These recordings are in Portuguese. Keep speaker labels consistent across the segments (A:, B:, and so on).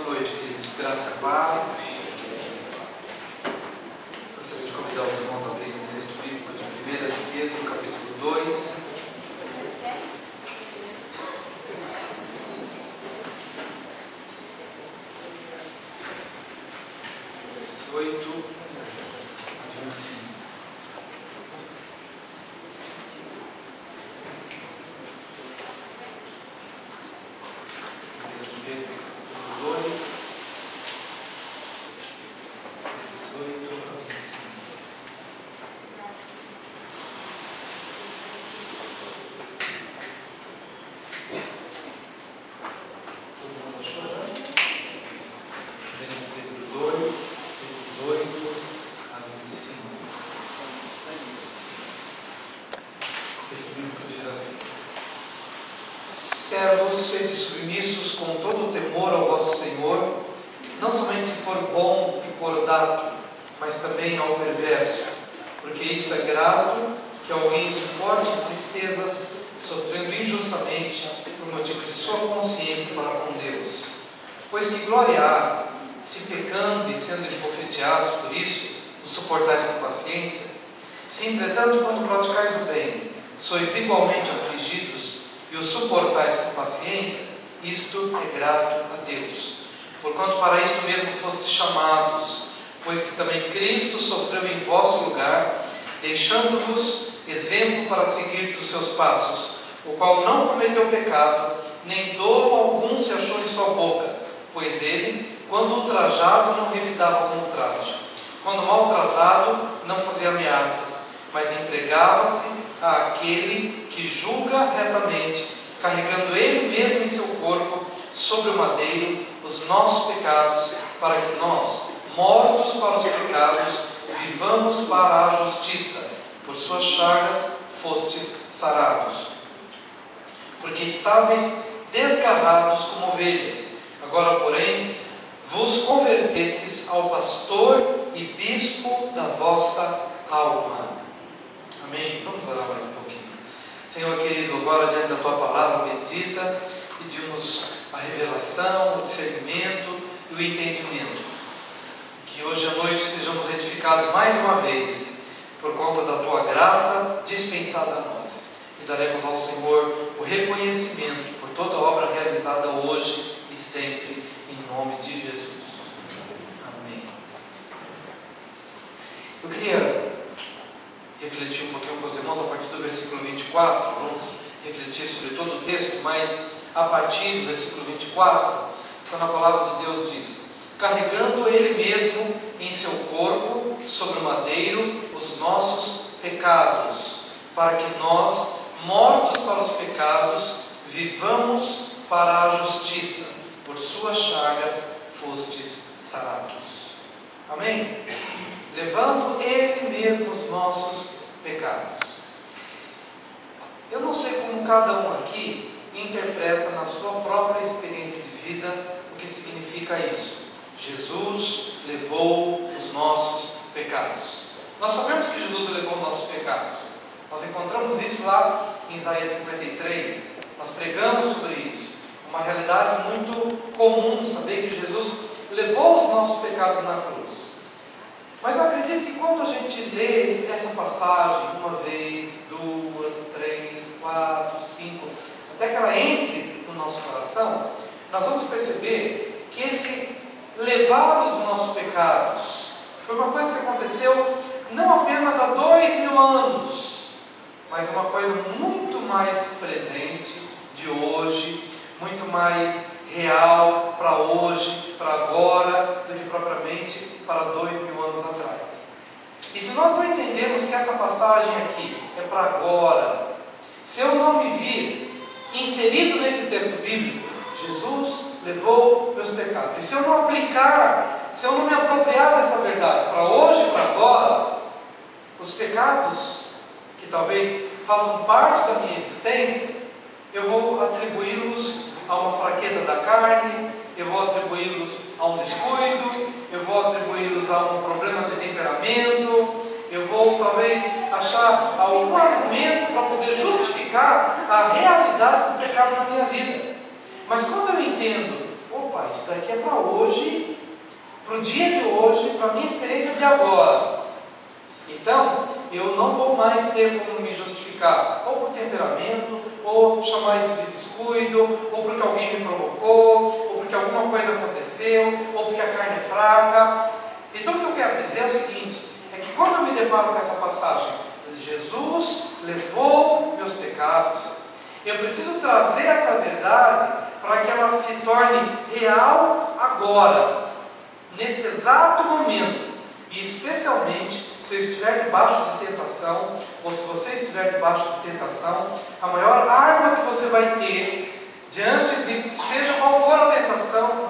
A: Boa noite, queridos. Graça e paz. Gostaria de convidar os irmãos a abrirem o texto bíblico de 1 de Pedro, capítulo 2. Servos, sede submissos com todo o temor ao vosso Senhor, não somente se for bom e cordato, mas também ao perverso, porque isso é grato que alguém suporte tristezas, sofrendo injustamente por motivo de sua consciência para com Deus. Pois que glória há, se pecando e sendo esbofeteados por isso, o suportais com paciência? Se entretanto, quando praticais o bem, sois igualmente afligidos, e o suportais com paciência, isto é grato a Deus. Porquanto para isto mesmo fostes chamados, pois que também Cristo sofreu em vosso lugar, deixando-vos exemplo para seguir dos seus passos, o qual não cometeu pecado, nem dolo algum se achou em sua boca, pois ele, quando ultrajado, não revidava com ultraje, quando maltratado, não fazia ameaças, mas entregava-se àquele que julga retamente, carregando ele mesmo em seu corpo sobre o madeiro os nossos pecados, para que nós, mortos para os pecados, vivamos para a justiça. Por suas chagas fostes sarados. Porque estáveis desgarrados como ovelhas, agora porém vos convertestes ao pastor e bispo da vossa alma. Amém? Vamos orar mais um pouquinho. Senhor querido, agora diante da Tua palavra bendita, pedimos a revelação, o discernimento e o entendimento. Que hoje à noite sejamos edificados mais uma vez, por conta da Tua graça dispensada a nós. E daremos ao Senhor o reconhecimento por toda a obra realizada hoje e sempre, em nome de Jesus. Amém. Eu queria refletir um pouquinho com os irmãos a partir do versículo 24, vamos refletir sobre todo o texto, mas a partir do versículo 24, quando a palavra de Deus diz: carregando ele mesmo em seu corpo sobre o madeiro os nossos pecados, para que nós, mortos para os pecados, vivamos para a justiça, por suas chagas fostes sarados. Amém? Levando ele mesmo os nossos pecados. Eu não sei como cada um aqui interpreta na sua própria experiência de vida o que significa isso. Jesus levou os nossos pecados. Nós sabemos que Jesus levou os nossos pecados. Nós encontramos isso lá em Isaías 53. Nós pregamos sobre isso. Uma realidade muito comum, saber que Jesus levou os nossos pecados na cruz. Mas eu acredito que quando a gente lê essa passagem uma vez, duas, três, quatro, cinco, até que ela entre no nosso coração, nós vamos perceber que esse levar os nossos pecados foi uma coisa que aconteceu não apenas há 2000 anos, mas uma coisa muito mais presente de hoje, muito mais real para hoje, para agora, do que propriamente para 2000 anos atrás. E se nós não entendemos que essa passagem aqui é para agora, se eu não me vir inserido nesse texto bíblico, Jesus levou meus pecados, e se eu não aplicar, se eu não me apropriar dessa verdade para hoje e para agora, os pecados que talvez façam parte da minha existência, eu vou atribuí-los a uma fraqueza da carne, eu vou atribuí-los a um descuido, eu vou atribuí-los a um problema de temperamento, eu vou talvez achar algum argumento para poder justificar a realidade do pecado na minha vida. Mas quando eu entendo, opa, isso daqui é para hoje, para o dia de hoje, para a minha experiência de agora. Então, eu não vou mais ter como me justificar, ou por temperamento, ou chamar isso de descuido, ou porque alguém me provocou, ou porque alguma coisa aconteceu, ou porque a carne é fraca. Então, o que eu quero dizer é o seguinte, é que quando eu me deparo com essa passagem, Jesus levou meus pecados, eu preciso trazer essa verdade para que ela se torne real agora, neste exato momento, e especialmente se eu estiver debaixo de tentação, ou se você estiver debaixo de tentação, a maior arma que você vai ter diante de seja qual for a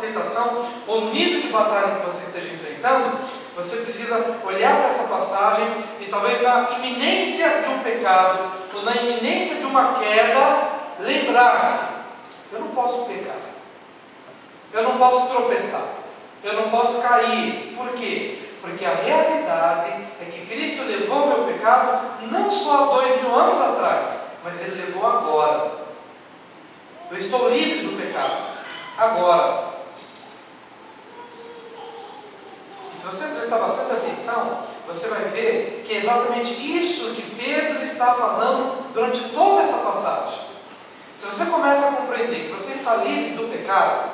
A: tentação, o nível de batalha que você esteja enfrentando, você precisa olhar para essa passagem e talvez na iminência de um pecado, ou na iminência de uma queda, lembrar-se: eu não posso pecar, eu não posso tropeçar, eu não posso cair. Por quê? Porque a realidade é que Cristo levou meu pecado não só há 2000 anos atrás, mas Ele levou agora. Eu estou livre do pecado agora. E se você prestar bastante atenção, você vai ver que é exatamente isso que Pedro está falando durante toda essa passagem. Se você começa a compreender que você está livre do pecado,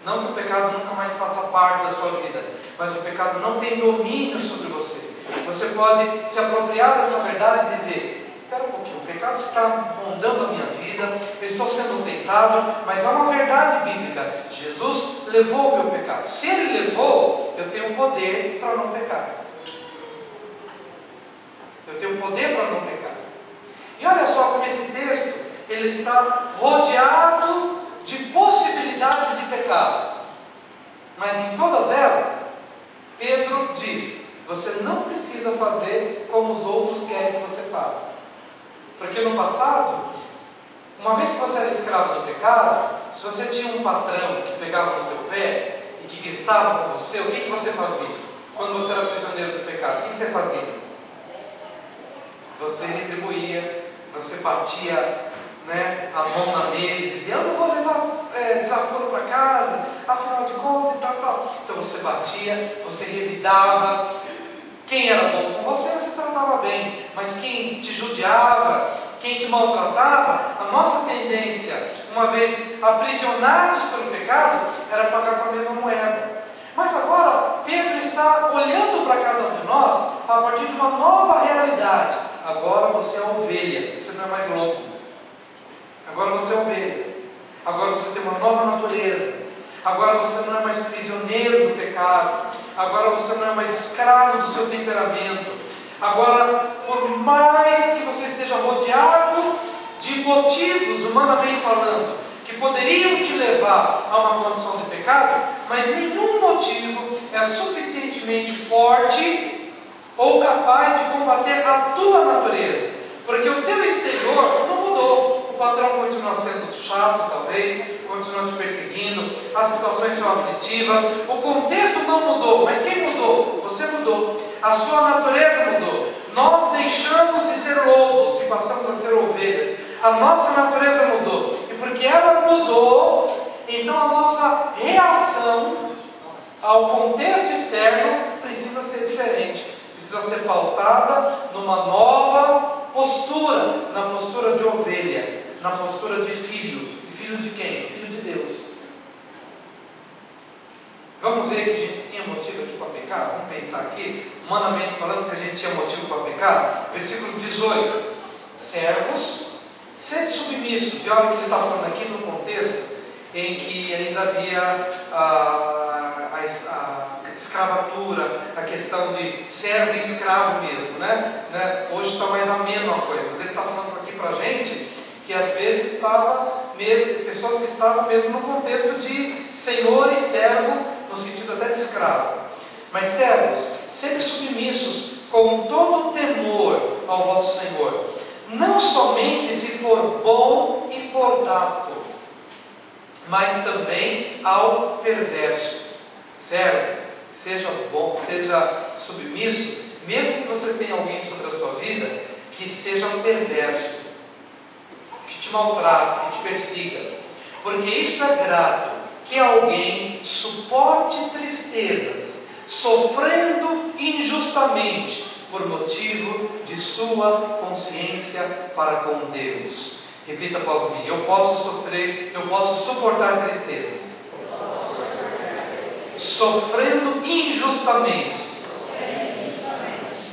A: não que o pecado nunca mais faça parte da sua vida, mas o pecado não tem domínio sobre você. Você pode se apropriar dessa verdade e dizer: espera um pouquinho, o pecado está rondando a minha vida, eu estou sendo tentado, mas há uma verdade bíblica: Jesus levou o meu pecado. Se Ele levou, eu tenho poder para não pecar. Eu tenho poder para não pecar. E olha só como esse texto, ele está rodeado de possibilidades de pecado. Mas em todas elas, Pedro diz: você não precisa fazer como os outros querem que você faça. Porque no passado, uma vez que você era escravo do pecado, se você tinha um patrão que pegava no teu pé e que gritava com você, o que você fazia? Quando você era prisioneiro do pecado, o que você fazia? Você retribuía, você batia a mão na mesa e dizia: eu não vou levar desaforo para casa, afinal de contas e tal. Então você batia, você revidava. Quem era bom com você, você tratava bem. Mas quem te judiava, quem te maltratava, a nossa tendência, uma vez aprisionados pelo pecado, era pagar com a mesma moeda. Mas agora, Pedro está olhando para cada um de nós a partir de uma nova realidade. Agora você é ovelha, você não é mais lobo. Agora você é ovelha. Agora você tem uma nova natureza. Agora você não é mais prisioneiro do pecado. Agora você não é mais escravo do seu temperamento. Agora, por mais que você esteja rodeado de motivos, humanamente falando, que poderiam te levar a uma condição de pecado, mas nenhum motivo é suficientemente forte ou capaz de combater a tua natureza. Porque o teu exterior não mudou. O patrão continua sendo chato, talvez, continua te perseguindo, as situações são aflitivas, o contexto não mudou, mas quem mudou? Você mudou, a sua natureza mudou. Nós deixamos de ser lobos e passamos a ser ovelhas. A nossa natureza mudou, e porque ela mudou, então a nossa reação ao contexto externo precisa ser diferente, precisa ser pautada numa nova postura, na postura de ovelha, na postura de filho. E filho de quem? Filho de Deus. Vamos ver que a gente tinha motivo aqui para pecar? Vamos pensar aqui, humanamente falando, que a gente tinha motivo para pecar. Versículo 18: servos, sede submissos. E olha que ele está falando aqui no contexto em que ainda havia a escravatura, a questão de servo e escravo mesmo, Hoje está mais ameno a coisa, mas ele está falando aqui para a gente que às vezes estava mesmo, pessoas que estavam mesmo no contexto de senhor e servo, no sentido até de escravo. Mas servos, sede submissos com todo temor ao vosso Senhor, não somente se for bom e cordato, mas também ao perverso. Servo, seja bom, seja submisso, mesmo que você tenha alguém sobre a sua vida que seja perverso, que te maltrate, que te persiga, porque isto é grato, que alguém suporte tristezas, sofrendo injustamente, por motivo de sua consciência para com Deus. Repita após mim: eu posso sofrer, eu posso suportar tristezas, sofrendo injustamente,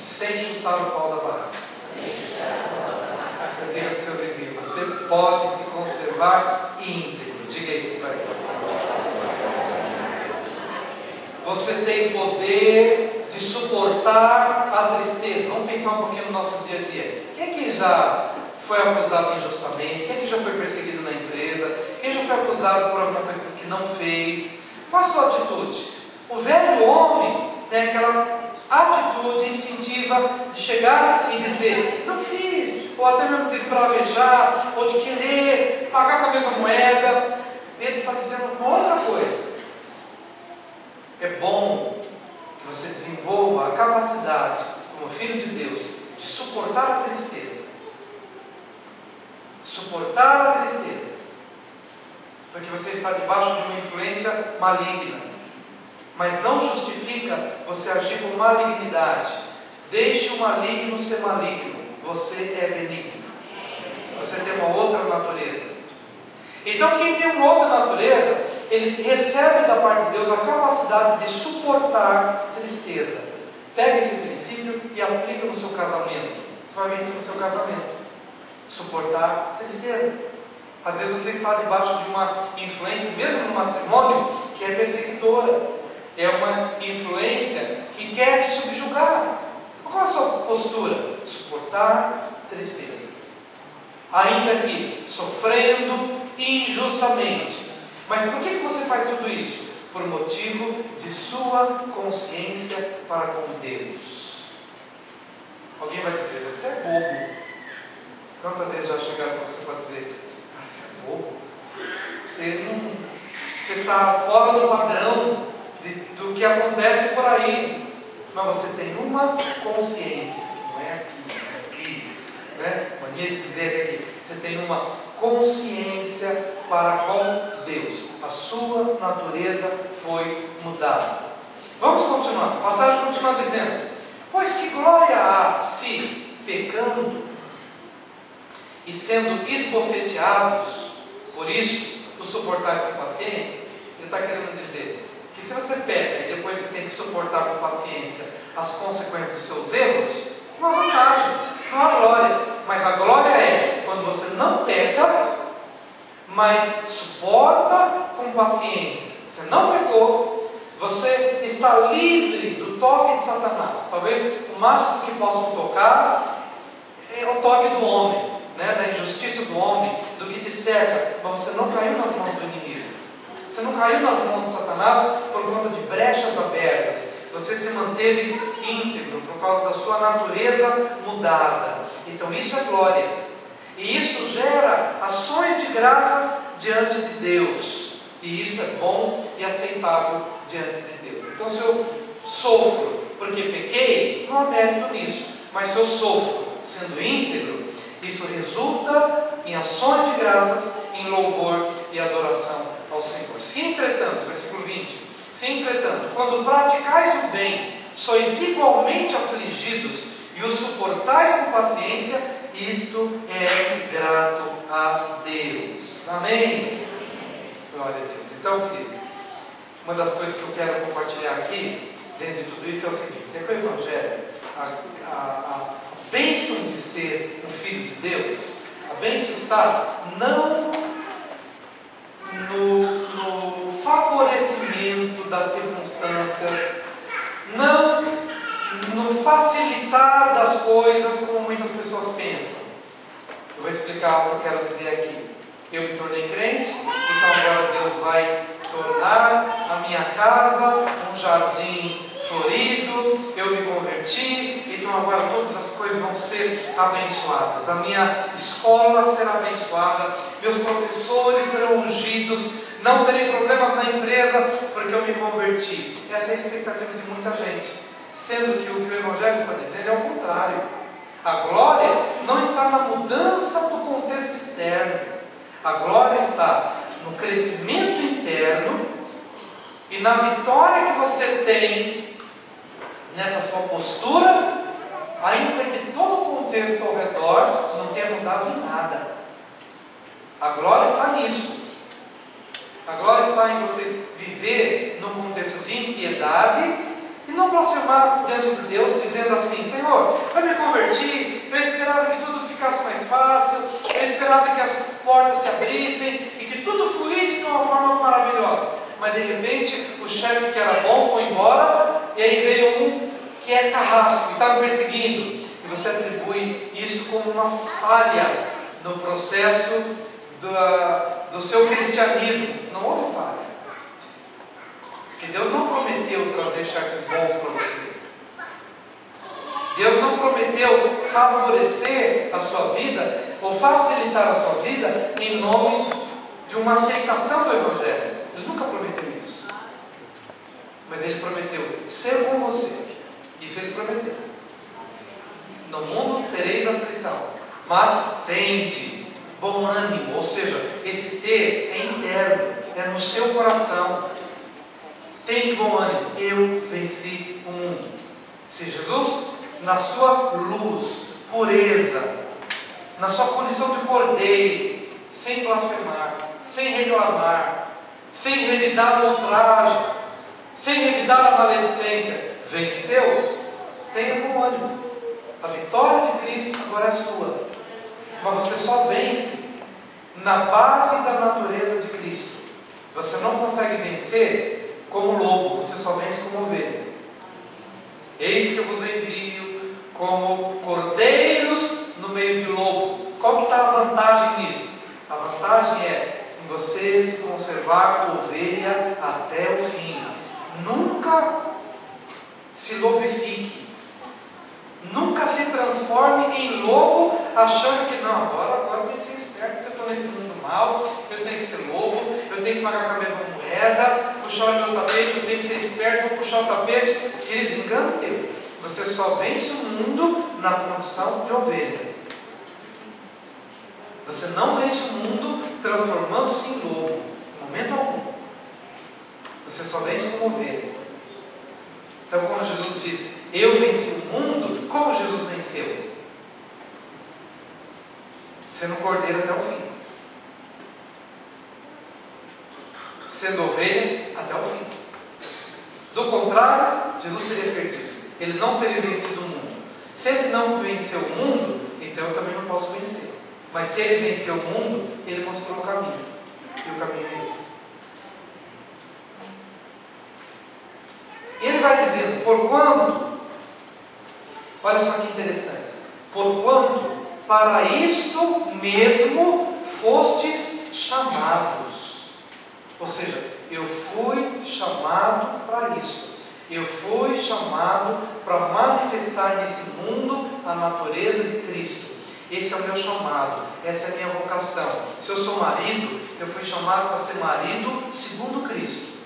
A: sem chutar o pau da barraca. Eu digo para o seu vizinho: você pode se conservar íntegro. Diga isso para ele. Você tem poder de suportar a tristeza. Vamos pensar um pouquinho no nosso dia a dia. Quem é que já foi acusado injustamente? Quem é que já foi perseguido na empresa? Quem já foi acusado por alguma coisa que não fez? Qual a sua atitude? O velho homem tem aquela atitude instintiva de chegar e dizer: não fiz, ou até mesmo de esbravejar, ou de querer pagar com a mesma moeda. Ele está dizendo uma outra coisa. É bom que você desenvolva a capacidade, como filho de Deus, de suportar a tristeza. Suportar a tristeza. Porque você está debaixo de uma influência maligna. Mas não justifica você agir com malignidade. Deixe o maligno ser maligno. Você é benigno. Você tem uma outra natureza. Então quem tem uma outra natureza, ele recebe da parte de Deus a capacidade de suportar tristeza. Pega esse princípio e aplica no seu casamento. Você vai vencer no seu casamento. Suportar tristeza. Às vezes você está debaixo de uma influência, mesmo no matrimônio, que é perseguidora. É uma influência que quer te subjugar. Qual é a sua postura? Suportar tristeza. Ainda que sofrendo injustamente. Mas por que você faz tudo isso? Por motivo de sua consciência para com Deus. Alguém vai dizer: você é bobo. Quantas vezes já chegaram para você para dizer: você é bobo? Você está fora do padrão do que acontece por aí. Mas você tem uma consciência. Não é aqui, né? Mania de dizer aqui. Você tem uma consciência para com Deus. A sua natureza foi mudada. Vamos continuar. A passagem continua dizendo: pois que glória há se, pecando e sendo esbofeteados, por isso os suportais com paciência. Ele está querendo dizer que se você peca e depois você tem que suportar com paciência as consequências dos seus erros, não há vantagem, não há glória. Mas a glória é quando você não peca, mas suporta com paciência. Você não pecou, você está livre do toque de Satanás. Talvez o máximo que possam tocar é o toque do homem, né? Da injustiça do homem, do que te cerca. Mas você não caiu nas mãos do inimigo. Você não caiu nas mãos de Satanás por conta de brechas abertas. Você se manteve íntegro por causa da sua natureza mudada. Então isso é glória. E isso gera ações de graças diante de Deus. E isso é bom e aceitável diante de Deus. Então se eu sofro porque pequei, não há mérito nisso. Mas se eu sofro sendo íntegro, isso resulta em ações de graças, em louvor e adoração ao Senhor. Se entretanto, versículo 20, se entretanto, quando praticais o bem, sois igualmente afligidos e o suportais com paciência, isto é grato a Deus. Amém? Glória a Deus. Então, querido, uma das coisas que eu quero compartilhar aqui, dentro de tudo isso, é o seguinte: é que o Evangelho, a bênção de ser um filho de Deus, a bênção está não no favorecimento das circunstâncias, não no facilitar das coisas como muitas pessoas pensam. Eu vou explicar o que eu quero dizer aqui. Eu me tornei crente, então agora Deus vai tornar a minha casa um jardim florido. Eu me converti, então agora todas as coisas vão ser abençoadas. A minha escola será abençoada, meus professores serão ungidos, não terei problemas na empresa porque eu me converti. Essa é a expectativa de muita gente, sendo que o que o Evangelho está dizendo é o contrário. A glória não está na mudança do contexto externo. A glória está no crescimento interno na vitória que você tem nessa sua postura, ainda que todo o contexto ao redor não tenha mudado em nada. A glória está nisso. A glória está em vocês viver num contexto de impiedade e não blasfemar diante de Deus, dizendo assim: Senhor, eu me converti, eu esperava que tudo ficasse mais fácil, eu esperava que as portas se abrissem e que tudo fluísse de uma forma maravilhosa. Mas de repente o chefe que era bom foi embora, e aí veio um que é carrasco e está me perseguindo, e você atribui isso como uma falha no processo do seu cristianismo. Não houve falha, porque Deus não prometeu trazer chefes bons para você. Deus não prometeu favorecer a sua vida ou facilitar a sua vida em nome de uma aceitação do Evangelho. Deus nunca prometeu isso. Mas Ele prometeu ser com você. Isso Ele prometeu. No mundo tereis aflição, mas tende bom ânimo. Ou seja, esse ter é interno, é no seu coração. Tende bom ânimo. Eu venci o mundo. Se Jesus, na sua luz, pureza, na sua condição de cordeiro, sem blasfemar, sem reclamar, sem revidar o ultraje, sem revidar a maledicência, venceu, tenha bom ânimo. A vitória de Cristo agora é sua. Mas você só vence na base da natureza de Cristo. Você não consegue vencer como lobo, você só vence como ovelha. Eis que eu vos envio como cordeiros no meio de lobo. Qual que está a vantagem nisso? A vantagem é em você se conservar ovelha até o fim. Nunca se lobifique. Nunca se transforme em lobo achando que não, agora eu tenho que ser esperto, porque eu estou nesse mundo mal, eu tenho que ser lobo, eu tenho que pagar com a mesma moeda, puxar o meu tapete, eu tenho que ser esperto, vou puxar o tapete. Querido, engano teu. Você só vence o mundo na condição de ovelha. Você não vence o mundo transformando-se em lobo, em momento algum. Você só vence como ovelha. Então, quando Jesus diz, eu venci o mundo, como Jesus venceu? Sendo cordeiro até o fim. Sendo ovelha até o fim. Do contrário, Jesus teria perdido. Ele não teria vencido o mundo. Se ele não venceu o mundo, então eu também não posso vencer. Mas se ele venceu o mundo, ele mostrou o caminho. E o caminho é esse. Ele vai dizendo, porquanto, olha só que interessante, porquanto para isto mesmo fostes chamados. Ou seja, eu fui chamado para isso. Eu fui chamado para manifestar nesse mundo a natureza de Cristo. Esse é o meu chamado, essa é a minha vocação. Se eu sou marido, eu fui chamado para ser marido segundo Cristo.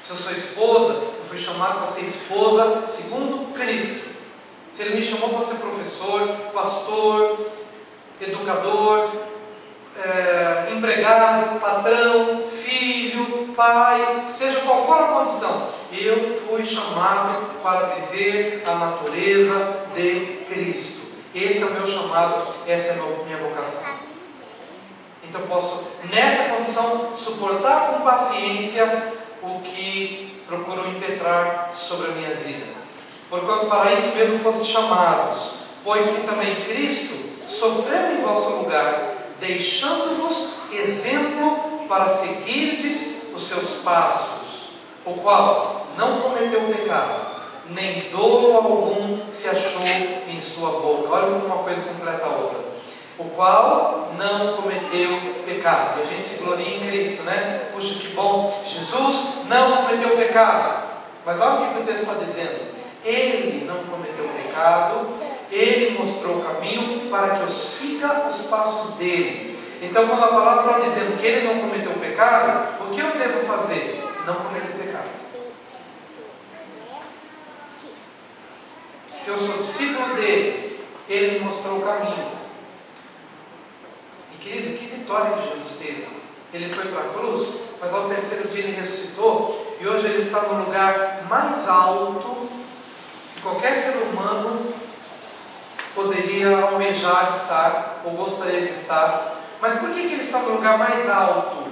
A: Se eu sou esposa, eu fui chamado para ser esposa segundo Cristo. Se Ele me chamou para ser professor, pastor, educador, empregado, patrão, filho, pai, seja qual for a condição, eu fui chamado para viver a natureza de Cristo. Esse é o meu chamado, essa é a minha vocação. Então posso, nessa condição, suportar com paciência o que procurou impetrar sobre a minha vida. Porquanto para isso mesmo foste chamados, pois que também Cristo sofreu em vosso lugar, deixando-vos exemplo para seguirdes os seus passos, o qual não cometeu pecado, nem dolo algum se achou em sua boca. Olha como uma coisa completa a outra. O qual não cometeu pecado. E a gente se gloria em Cristo, né? Puxa, que bom, Jesus não cometeu pecado. Mas olha o que o texto está dizendo. Ele não cometeu pecado, Ele mostrou o caminho para que eu siga os passos dele. Então, quando a palavra está dizendo que Ele não cometeu pecado, o que eu devo fazer? Não cometer pecado. Se eu sou discípulo dele, Ele me mostrou o caminho. E querido, que vitória que Jesus teve. Ele foi para a cruz, mas ao terceiro dia Ele ressuscitou. e hoje ele está no lugar mais alto que qualquer ser humano poderia almejar estar, ou gostaria de estar. Mas por que ele está no lugar mais alto?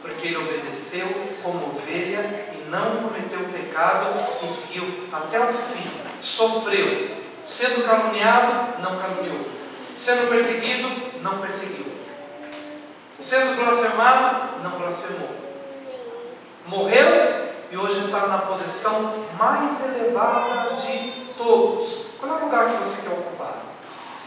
A: Porque ele obedeceu como ovelha e não cometeu pecado e seguiu até o fim. Sofreu. Sendo caluniado, não caluniou. Sendo perseguido, não perseguiu. Sendo blasfemado, não blasfemou. Morreu e hoje está na posição mais elevada de todos. Qual é o lugar que você quer ocupar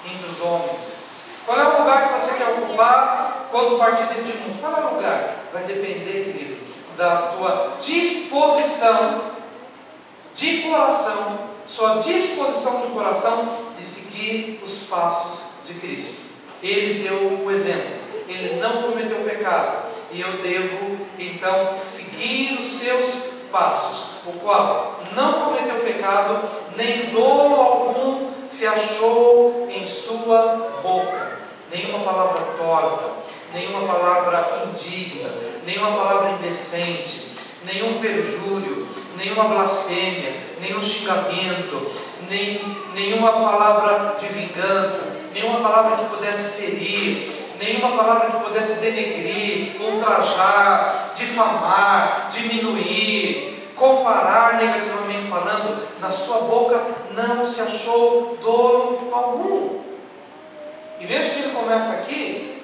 A: entre os homens? Qual é o lugar que você quer ocupar quando partir deste mundo? Qual é o lugar? Vai depender, querido, da tua disposição de coração, sua disposição de coração de seguir os passos de Cristo. Ele deu o exemplo, ele não cometeu pecado, e eu devo então seguir os seus passos, o qual não cometeu pecado, nem dolo algum se achou em sua boca. Nenhuma palavra torta, nenhuma palavra indigna, nenhuma palavra indecente, nenhum perjúrio, nenhuma blasfêmia, nenhum xingamento, nenhuma palavra de vingança, nenhuma palavra que pudesse ferir, nenhuma palavra que pudesse denegrir, ultrajar, difamar, diminuir, comparar negativamente falando. Na sua boca não se achou dolo algum. E veja que ele começa aqui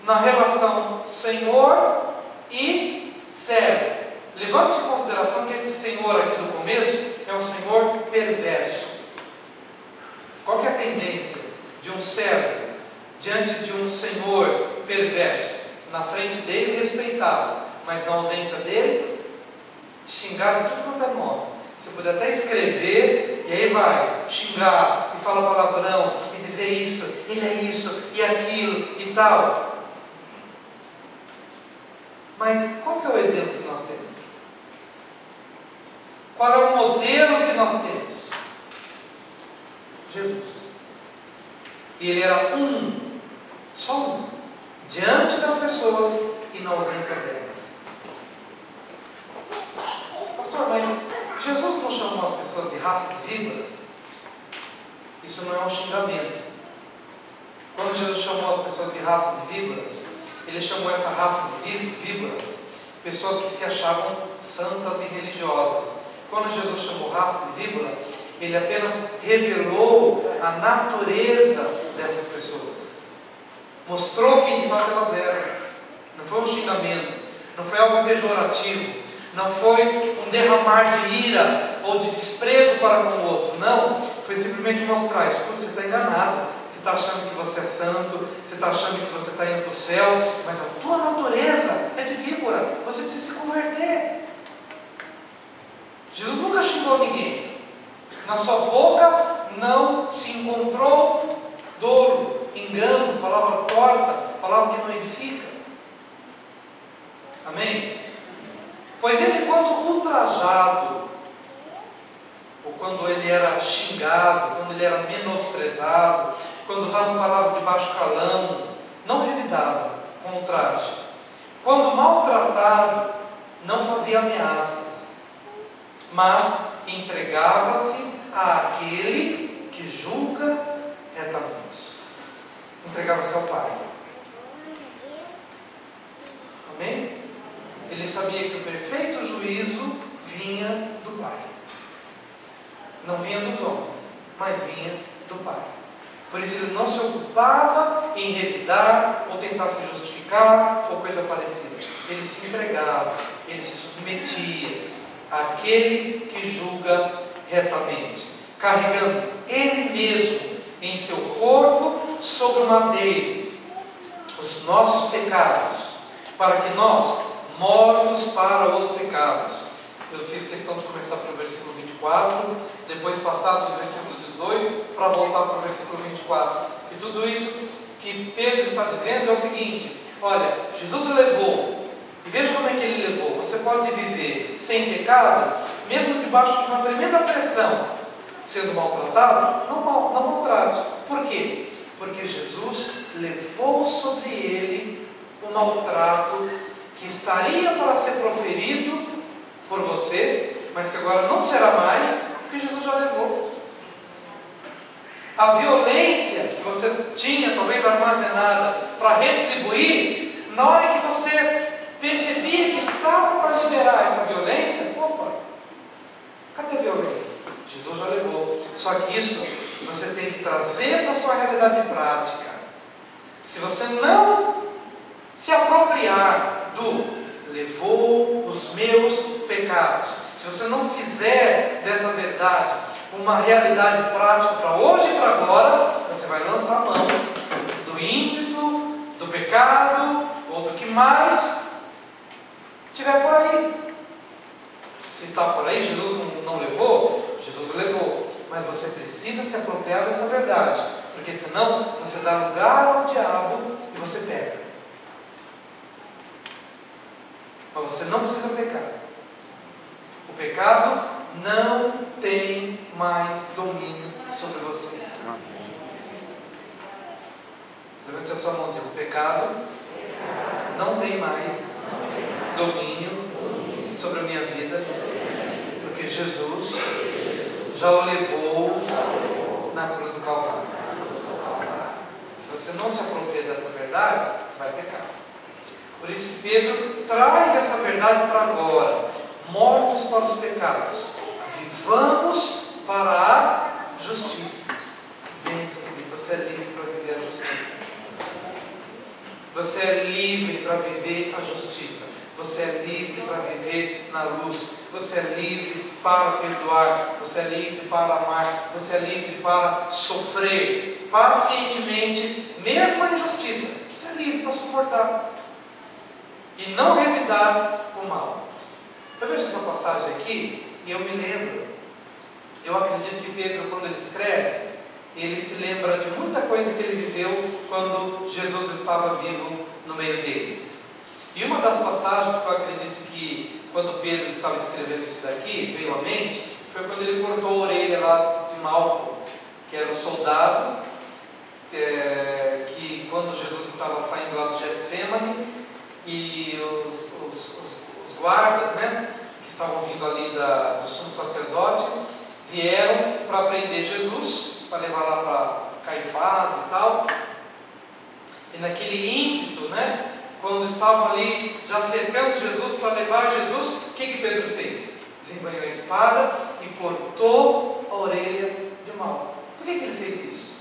A: na relação Senhor e servo. Levando-se em consideração que esse Senhor aqui no começo é um Senhor perverso. Qual que é a tendência de um servo diante de um Senhor perverso? Na frente dele respeitado, mas na ausência dele xingado de tudo quanto é nome. Você pode até escrever e aí vai xingar e falar palavrão e dizer isso, ele é isso e aquilo e tal. Mas qual que é o exemplo que nós temos? Qual é o modelo que nós temos? Jesus. E ele era só um, diante das pessoas e na ausência delas. Pastor, mas Jesus não chamou as pessoas de raça de víboras? Isso não é um xingamento. Quando Jesus chamou as pessoas de raça de víboras, ele chamou essa raça de víboras pessoas que se achavam santas e religiosas. Quando Jesus chamou raça de víbora, ele apenas revelou a natureza dessas pessoas, mostrou quem de fato elas eram. Não foi um xingamento, não foi algo pejorativo, não foi um derramar de ira ou de desprezo para com o outro. Não, foi simplesmente mostrar: escuta, você está enganado, você está achando que você é santo, você está achando que você está indo para o céu, mas a tua natureza é de víbora, você precisa se converter. Jesus nunca xingou ninguém. Na sua boca não se encontrou dolo, engano, palavra torta, palavra que não edifica. Amém? Pois ele, quando ultrajado, ou quando ele era xingado, quando ele era menosprezado, quando usava palavras de baixo calão, não revidava com ultraje. Quando maltratado, não fazia ameaças, mas entregava-se àquele que julga retamente. Entregava-se ao Pai. Amém? Ele sabia que o perfeito juízo vinha do Pai. Não vinha dos homens, mas vinha do Pai. Por isso ele não se ocupava em revidar ou tentar se justificar ou coisa parecida. Ele se entregava, ele se submetia àquele que julga retamente, carregando ele mesmo em seu corpo sobre o madeiro os nossos pecados, para que nós, mortos para os pecados. Eu fiz questão de começar pelo versículo 24, depois passar do versículo 18 para voltar para o versículo 24. E tudo isso que Pedro está dizendo é o seguinte: olha, Jesus o levou, e veja como é que ele levou. Você pode viver sem pecado, mesmo debaixo de uma tremenda pressão, sendo maltratado, não maltrate. Por quê? Porque Jesus levou sobre ele o maltrato que estaria para ser proferido por você, mas que agora não será mais, porque Jesus já levou. A violência que você tinha, talvez armazenada, para retribuir, na hora que você percebia que estava para liberar essa violência, opa, cadê a violência? Jesus já levou. Só que isso você tem que trazer para a sua realidade prática. Se você não se apropriar do levou os meus pecados, se você não fizer dessa verdade uma realidade prática para hoje e para agora, você vai lançar a mão do ímpeto, do pecado ou do que mais tiver por aí. Se está por aí, Jesus não levou? Jesus levou. Mas você precisa se apropriar dessa verdade, porque senão você dá lugar ao diabo e você peca. Mas você não precisa pecar. O pecado não tem mais domínio sobre você. Levante a sua mão e diga: o pecado não tem mais domínio sobre a minha vida, porque Jesus já o levou na cruz do Calvário. Se você não se apropria dessa verdade, você vai pecar. Por isso que Pedro traz essa verdade para agora. Mortos para os pecados, vivamos para a justiça. Vença comigo. Você é livre para viver a justiça. Você é livre para viver a justiça. Você é livre para viver na luz. Você é livre para perdoar. Você é livre para amar. Você é livre para sofrer pacientemente, mesmo a injustiça. Você é livre para suportar e não revidar o mal. Eu vejo essa passagem aqui e eu me lembro. Eu acredito que Pedro, quando ele escreve, ele se lembra de muita coisa que ele viveu quando Jesus estava vivo no meio deles. E uma das passagens que eu acredito que, quando Pedro estava escrevendo isso daqui, veio à mente, foi quando ele cortou a orelha lá de Malco, que era um soldado, que quando Jesus estava saindo lá do Getsemane, e os guardas, que estavam vindo ali do sumo sacerdote, vieram para prender Jesus, para levar lá para Caifás e tal. E naquele ímpeto, quando estavam ali já cercando Jesus para levar Jesus, o que Pedro fez? Desembanhou a espada e cortou a orelha de Malco. Por que ele fez isso?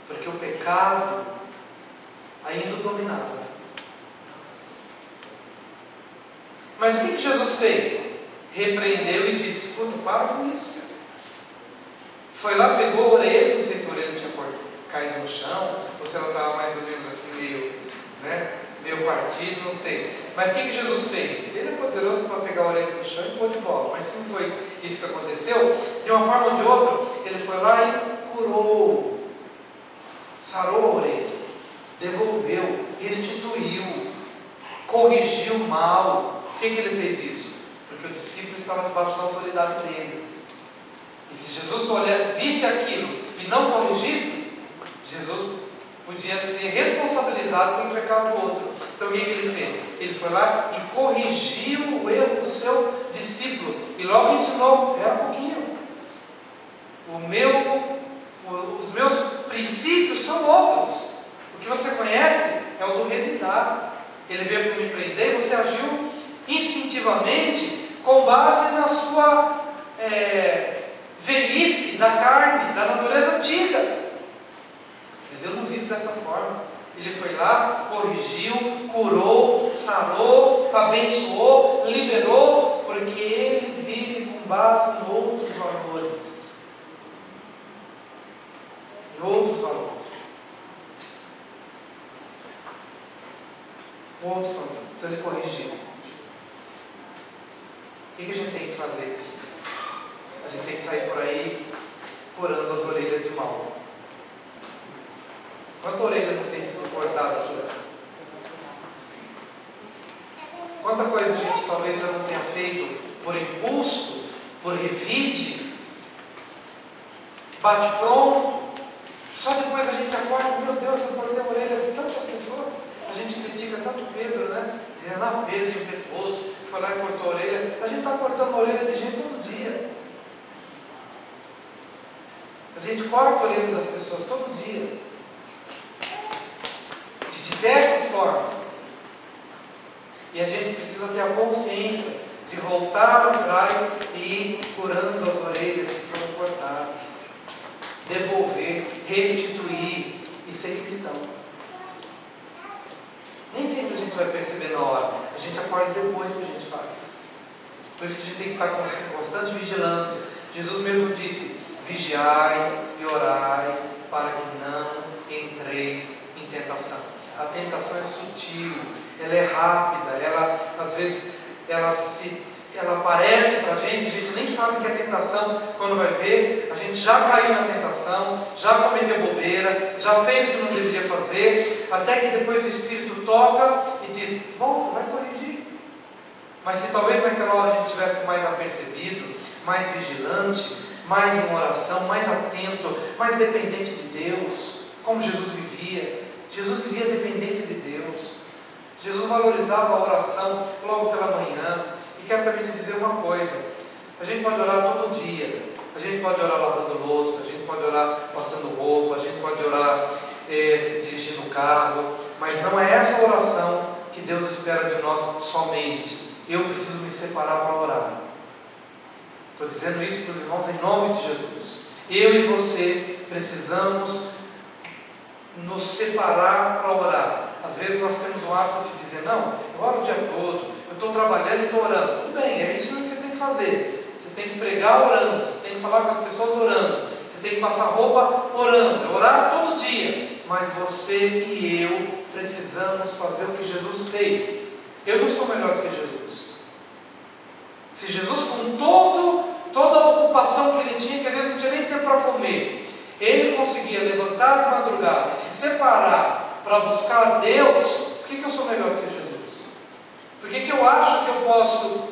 A: Porque o pecado ainda o dominava. Mas o que Jesus fez? Repreendeu e disse: escuta, para com isso. Foi lá, pegou a orelha, não sei se a orelha tinha caído no chão, ou se ela estava mais ou menos assim, meio partida, não sei. Mas o que Jesus fez? Ele é poderoso para pegar a orelha do chão e pôr de volta. Mas se não foi isso que aconteceu, de uma forma ou de outra, ele foi lá e curou, sarou a orelha, devolveu, restituiu, corrigiu o mal. Por que ele fez isso? Porque o discípulo estava debaixo da autoridade dele. E se Jesus visse aquilo e não corrigisse, Jesus podia ser responsabilizado pelo pecado do outro. Então o que ele fez? Ele foi lá e corrigiu o erro do seu discípulo. E logo ensinou: era pouquinho. Os meus princípios são outros. O que você conhece é o do revidar. Ele veio para me prender e você agiu instintivamente com base na sua velhice da carne, da natureza antiga. Mas eu não vivo dessa forma. Ele foi lá, corrigiu, curou, sarou, abençoou, liberou, porque ele vive com base em outros valores. Em outros valores. Outros valores. Então ele corrigiu. O que a gente tem que fazer? A gente tem que sair por aí curando as orelhas de mal. Quanta orelha não tem sido cortada aqui? Quanta coisa a gente talvez já não tenha feito por impulso, por revide, bate pronto, só depois a gente acorda: meu Deus, eu cortei a orelha de tantas pessoas. A gente critica tanto Pedro, dizendo: Pedro impetuoso, foi lá e cortou a orelha. A gente está cortando a orelha de gente todo dia. A gente corta a orelha das pessoas todo dia. De diversas formas. E a gente precisa ter a consciência de voltar atrás e ir curando as orelhas que foram cortadas. Devolver, restituir e ser cristão. Nem sempre a gente vai perceber na hora. A gente acorda depois que a gente faz. Por isso que a gente tem que estar com constante vigilância. Jesus mesmo disse: vigiai e orai para que não entreis em tentação. A tentação é sutil, ela é rápida, ela às vezes ela aparece para a gente nem sabe que é tentação. Quando vai ver, a gente já caiu na tentação, já cometeu bobeira, já fez o que não deveria fazer, até que depois o Espírito toca e diz: volta, vai corrigir. Mas se talvez naquela hora a gente tivesse mais apercebido, mais vigilante, mais em oração, mais atento, mais dependente de Deus, como Jesus vivia. Jesus vivia dependente de Deus. Jesus valorizava a oração logo pela manhã. E quero também te dizer uma coisa: a gente pode orar todo dia, a gente pode orar lavando louça, a gente pode orar passando roupa, a gente pode orar dirigindo o carro, mas não é essa oração que Deus espera de nós somente. Eu preciso me separar para orar. Estou dizendo isso para os irmãos em nome de Jesus. Eu e você precisamos nos separar para orar. Às vezes nós temos o hábito de dizer: não, eu oro o dia todo, eu estou trabalhando e estou orando. Tudo bem, é isso que você tem que fazer. Você tem que pregar orando, você tem que falar com as pessoas orando, você tem que passar roupa orando, é orar todo dia. Mas você e eu precisamos fazer o que Jesus fez. Eu não sou melhor do que Jesus. Se Jesus, com toda a ocupação que ele tinha, que às vezes não tinha nem tempo para comer, ele conseguia levantar de madrugada e se separar para buscar a Deus, por que eu sou melhor do que Jesus? Por que eu acho que eu posso?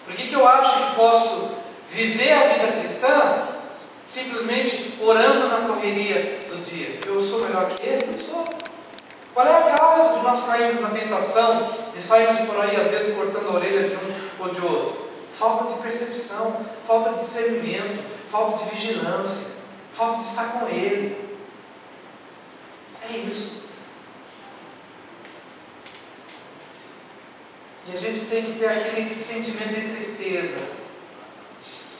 A: Por que eu acho que posso viver a vida cristã simplesmente orando na correria do dia? Eu sou melhor que ele? Eu sou. Qual é a causa de nós cairmos na tentação de sairmos por aí, às vezes cortando a orelha de um ou de outro? Falta de percepção, falta de discernimento, falta de vigilância, falta de estar com Ele. É isso. E a gente tem que ter aquele sentimento de tristeza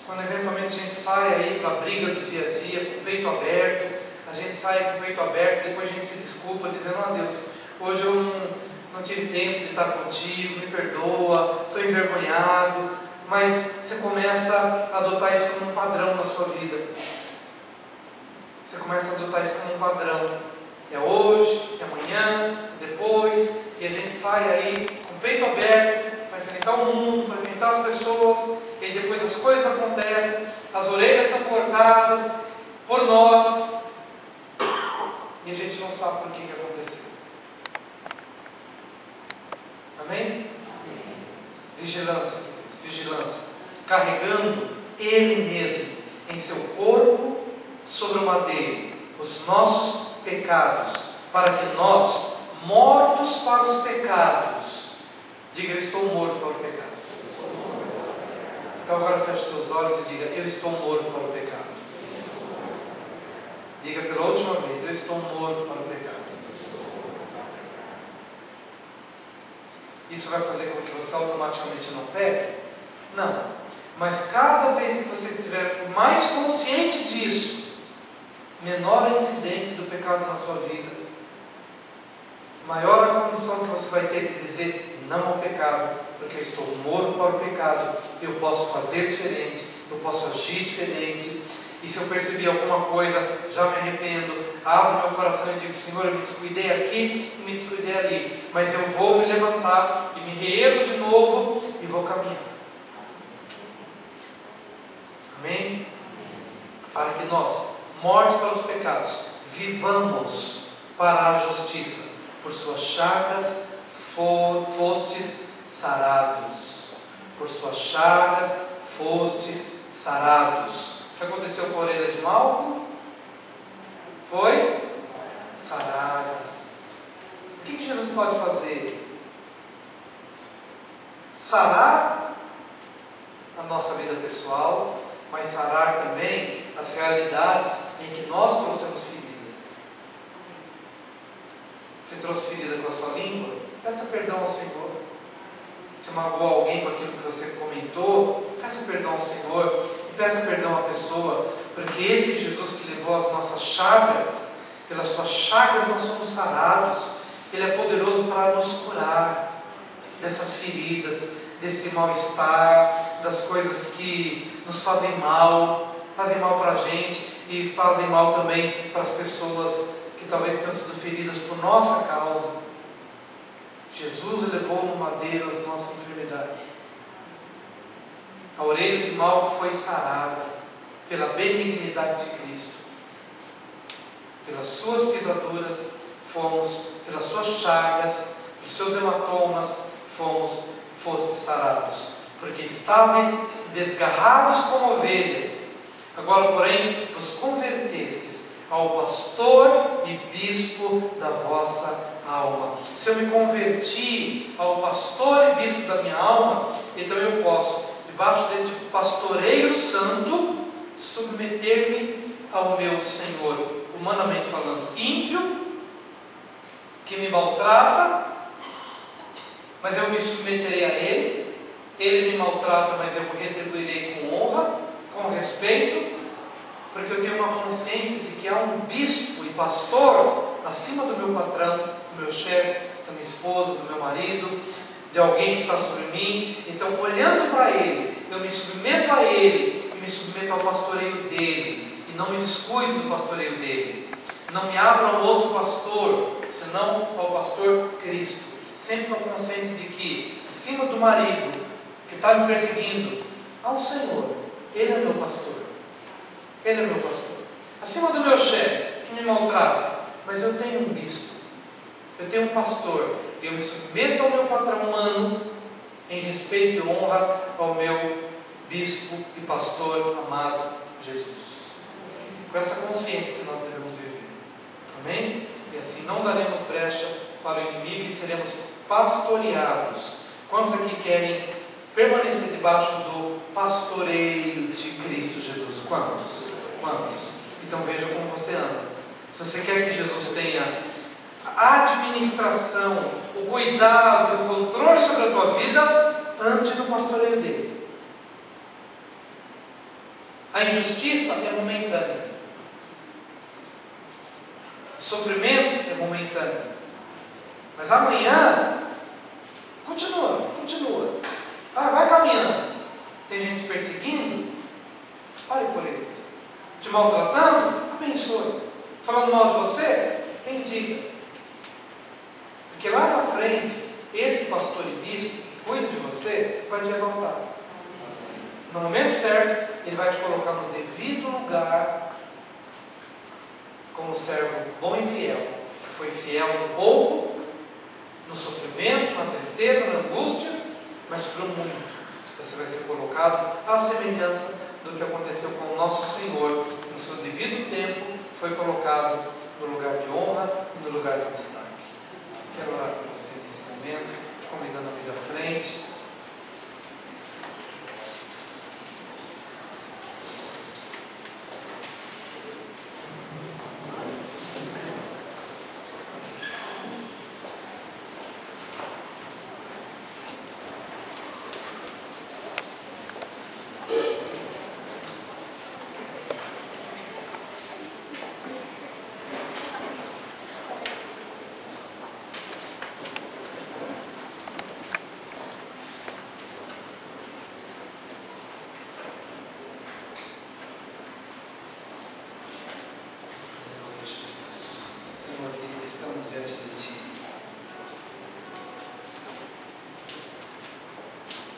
A: quando eventualmente a gente sai aí para a briga do dia a dia, com o peito aberto. A gente sai com o peito aberto, depois a gente se desculpa dizendo: ah, Deus, hoje eu não tive tempo de estar contigo, me perdoa, estou envergonhado. Mas você começa a adotar isso como um padrão na sua vida. Você começa a adotar isso como um padrão. É hoje, é amanhã, depois, e a gente sai aí com o peito aberto para enfrentar o mundo, para enfrentar as pessoas, e aí depois as coisas acontecem, as orelhas são cortadas por nós, e a gente não sabe por que aconteceu. Amém? Amém. Vigilância, carregando Ele mesmo em seu corpo sobre o madeiro os nossos pecados, para que nós, mortos para os pecados, diga: eu estou morto para o pecado. Então agora feche seus olhos e diga: eu estou morto para o pecado. Diga pela última vez: eu estou morto para o pecado. Isso vai fazer com que você automaticamente não peque? Não. Mas cada vez que você estiver mais consciente disso, menor a incidência do pecado na sua vida, maior a condição que você vai ter de dizer não ao pecado, porque eu estou morto para o pecado, eu posso fazer diferente, eu posso agir diferente, e se eu perceber alguma coisa, já me arrependo, abro meu coração e digo: Senhor, eu me descuidei aqui e me descuidei ali, mas eu vou me levantar e me reergo de novo e vou caminhar. Amém? Para que nós, mortos para os pecados, vivamos para a justiça. Por suas chagas fostes sarados. Por suas chagas fostes sarados. O que aconteceu com a orelha de Malco? Foi sarada. O que Jesus pode fazer? sarar a nossa vida pessoal, mas sarar também as realidades em que nós trouxemos feridas. Você trouxe ferida com a sua língua? Peça perdão ao Senhor. Se magoou alguém com aquilo que você comentou, peça perdão ao Senhor e peça perdão à pessoa, porque esse Jesus que levou as nossas chagas, pelas suas chagas nós somos sarados. Ele é poderoso para nos curar dessas feridas, desse mal-estar, das coisas que nos fazem mal para a gente e fazem mal também para as pessoas que talvez tenham sido feridas por nossa causa. Jesus levou no madeiro as nossas enfermidades. A orelha de Malco foi sarada pela benignidade de Cristo. Pelas suas pisaduras pelas suas chagas, pelos seus hematomas foste sarados. Porque estáveis desgarrados como ovelhas, agora porém vos convertestes ao pastor e bispo da vossa alma. Se eu me converti ao pastor e bispo da minha alma, então eu posso, debaixo deste pastoreio santo, submeter-me ao meu Senhor, humanamente falando, ímpio, que me maltrata, mas eu me submeterei a Ele. Ele me maltrata, mas eu retribuirei com honra, com respeito, porque eu tenho uma consciência de que há um bispo e pastor acima do meu patrão, do meu chefe, da minha esposa, do meu marido, de alguém que está sobre mim. Então, olhando para Ele, eu me submeto a Ele e me submeto ao pastoreio dEle, e não me descuido do pastoreio dEle. Não me abro a um outro pastor, senão ao pastor Cristo. Sempre com a consciência de que, acima do marido que está me perseguindo, há um Senhor. Ele é meu pastor. Ele é meu pastor. Acima do meu chefe que me maltrata, mas eu tenho um bispo. Eu tenho um pastor. Eu me submeto ao meu patrão humano em respeito e honra ao meu bispo e pastor amado Jesus. Com essa consciência que nós devemos viver. Amém? E assim não daremos brecha para o inimigo e seremos pastoreados. Quantos aqui querem permanecer debaixo do pastoreio de Cristo Jesus? Quantos? Quantos? Então veja como você anda. Se você quer que Jesus tenha a administração, o cuidado, o controle sobre a tua vida, ande no pastoreio dele. A injustiça é momentânea. O sofrimento é momentâneo. Mas amanhã, continua. Vai caminhando. Tem gente perseguindo, ore por eles. Te maltratando, abençoe. Falando mal de você, bendiga. Porque lá na frente, esse pastor e bispo que cuida de você, vai te exaltar. No momento certo, ele vai te colocar no devido lugar, como servo bom e fiel, que foi fiel no pouco, no sofrimento, na tristeza, na angústia, mas para o muito. Você vai ser colocado à semelhança do que aconteceu com o nosso Senhor. No seu devido tempo, foi colocado no lugar de honra e no lugar de destaque. Quero orar com você nesse momento, convidando a vida à frente.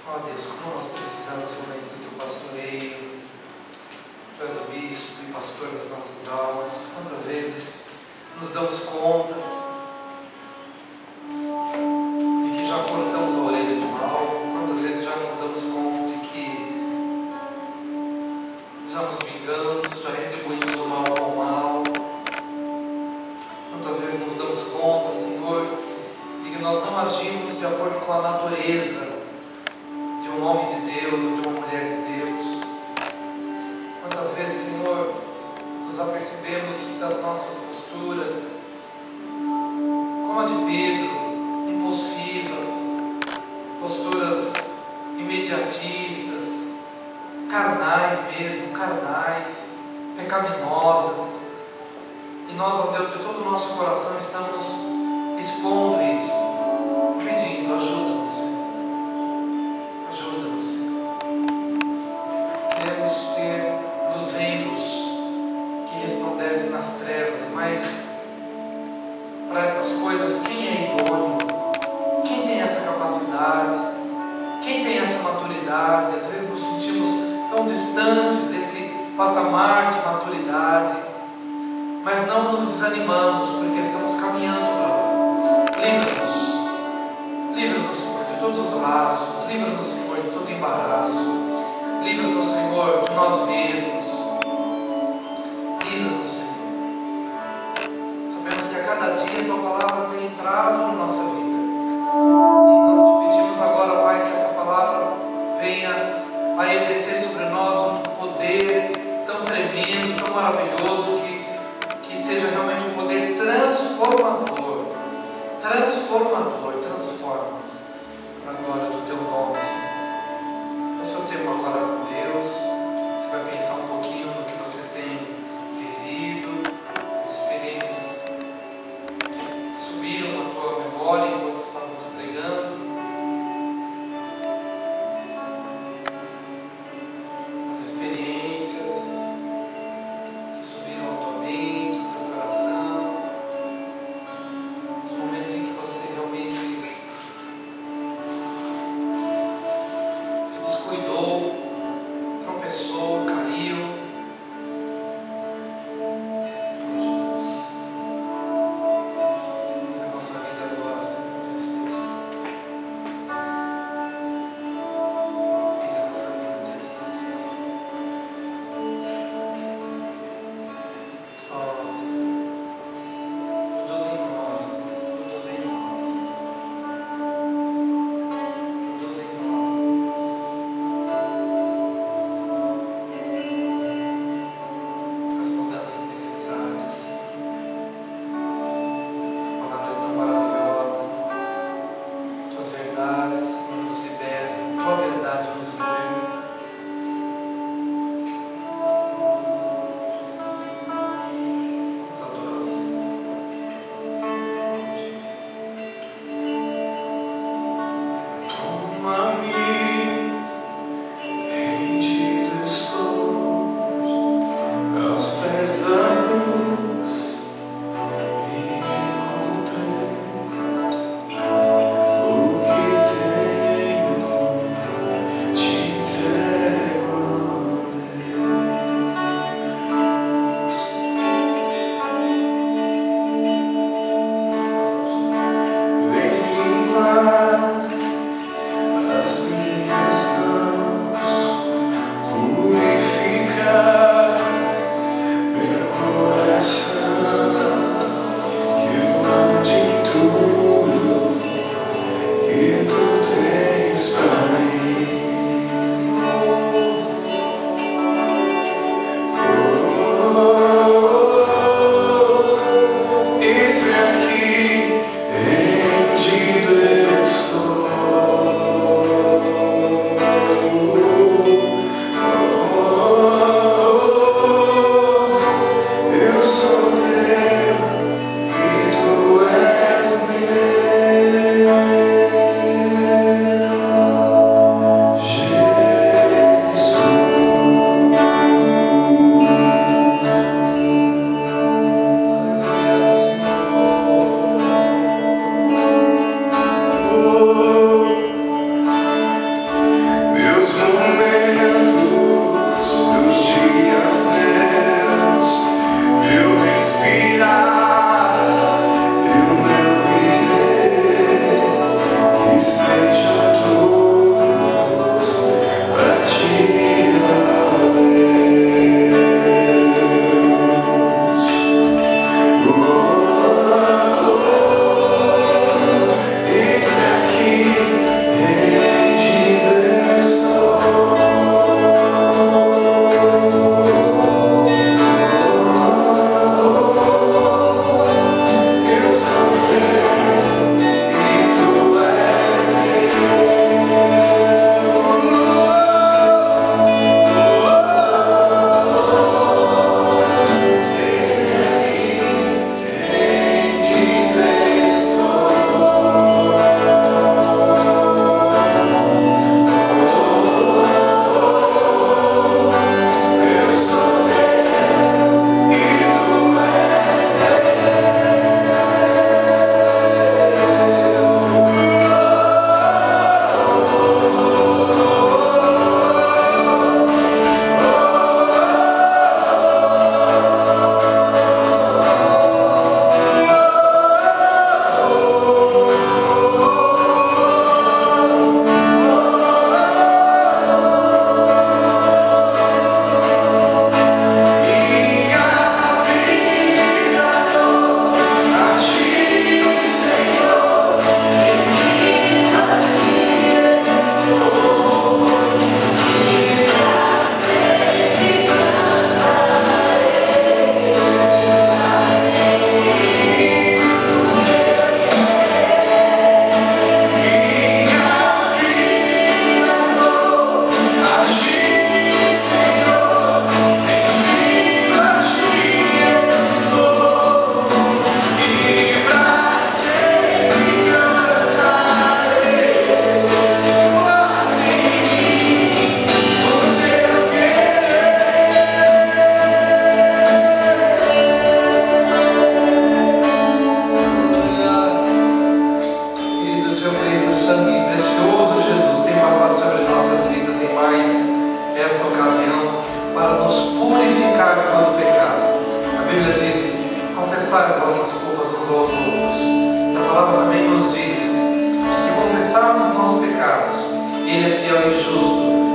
A: Ó Deus, como nós precisamos realmente do teu pastoreio, tu és o bispo e pastor das nossas almas. Quantas vezes nos damos conta de que já cortamos a orelha de mal, quantas vezes já nos damos conta de que já nos vingamos, já retribuímos o mal com o mal. Quantas vezes nos damos conta, Senhor, de que nós não agimos de acordo com a natureza um homem de Deus ou de uma mulher de Deus. Quantas vezes, Senhor, nos apercebemos das nossas posturas, como a de Pedro, impulsivas, posturas imediatistas, carnais mesmo, pecaminosas. E nós, ó Deus, de todo o nosso coração estamos expondo isso, pedindo, ajuda-nos, Senhor. Ajuda-nos, Senhor. Queremos ser luzeiros que resplandecem nas trevas, mas para estas coisas, quem é idôneo? Quem tem essa capacidade? Quem tem essa maturidade? Às vezes nos sentimos tão distantes desse patamar de maturidade, mas não nos desanimamos, porque estamos caminhando para lá. Livra-nos, Senhor, de todos os laços, livra-nos, Senhor, de todo embaraço, livra-nos, Senhor, de nós mesmos, livra-nos, Senhor. Sabemos que a cada dia a Tua Palavra tem entrado na nossa vida, e nós te pedimos agora, Pai, que essa palavra venha a exercer sobre nós um poder tão tremendo, tão maravilhoso, que seja realmente um poder transformador, transforma-nos para a glória do Teu nome, Senhor. É o seu tempo agora com Deus. Você vai pensar um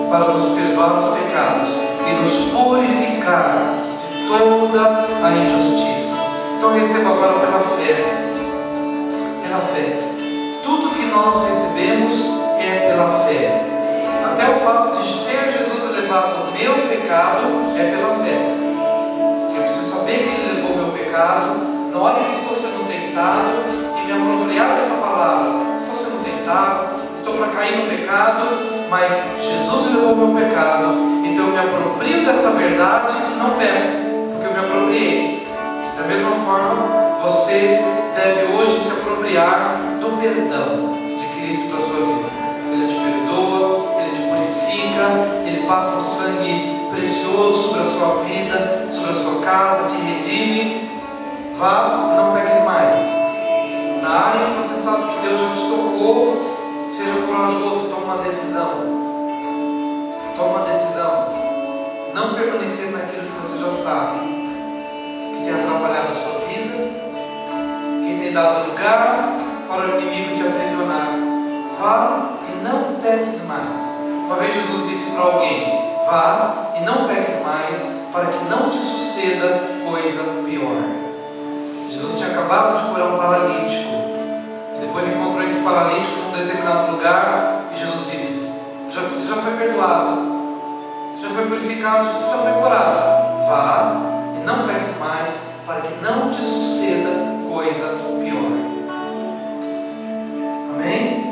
A: para nos perdoar os pecados e nos purificar de toda a injustiça. Então receba agora pela fé. Pela fé. Tudo que nós recebemos é pela fé. Até o fato de ter Jesus levado o meu pecado é pela fé. Eu preciso saber que Ele levou o meu pecado. Na hora que estou sendo tentado e me apropriar dessa palavra, estou sendo tentado, estou para cair no pecado, mas Jesus levou o meu pecado, então eu me aproprio dessa verdade e não peco, porque eu me apropriei. Da mesma forma, você deve hoje se apropriar do perdão de Cristo para a sua vida. Ele te perdoa, Ele te purifica, Ele passa o sangue precioso sobre a sua vida, sobre a sua casa, te redime. Vá, não peques mais. Na área que você sabe que Deus já te tocou, seja corajoso, toma uma decisão. Toma uma decisão. Não permanecer naquilo que você já sabe, que tem atrapalhado a sua vida, que tem dado lugar para o inimigo te aprisionar. Vá e não peques mais. Uma vez Jesus disse para alguém: vá e não peques mais, para que não te suceda coisa pior. Jesus tinha acabado de curar um paralítico, e depois encontrou esse paralítico num determinado lugar, e Jesus disse: você já foi perdoado, você já foi purificado, você já foi curado. Vá e não peques mais, para que não te suceda coisa pior. Amém?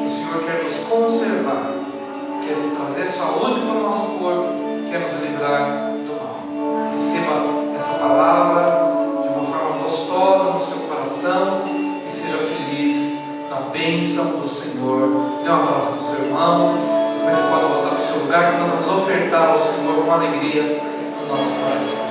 A: O Senhor quer nos conservar, quer trazer saúde para o nosso corpo, quer nos livrar do mal. Receba essa palavra gostosa no seu coração e seja feliz na bênção do Senhor. Dê um abraço para o seu irmão. Depois você pode voltar para o seu lugar, que nós vamos ofertar ao Senhor com alegria no nosso coração.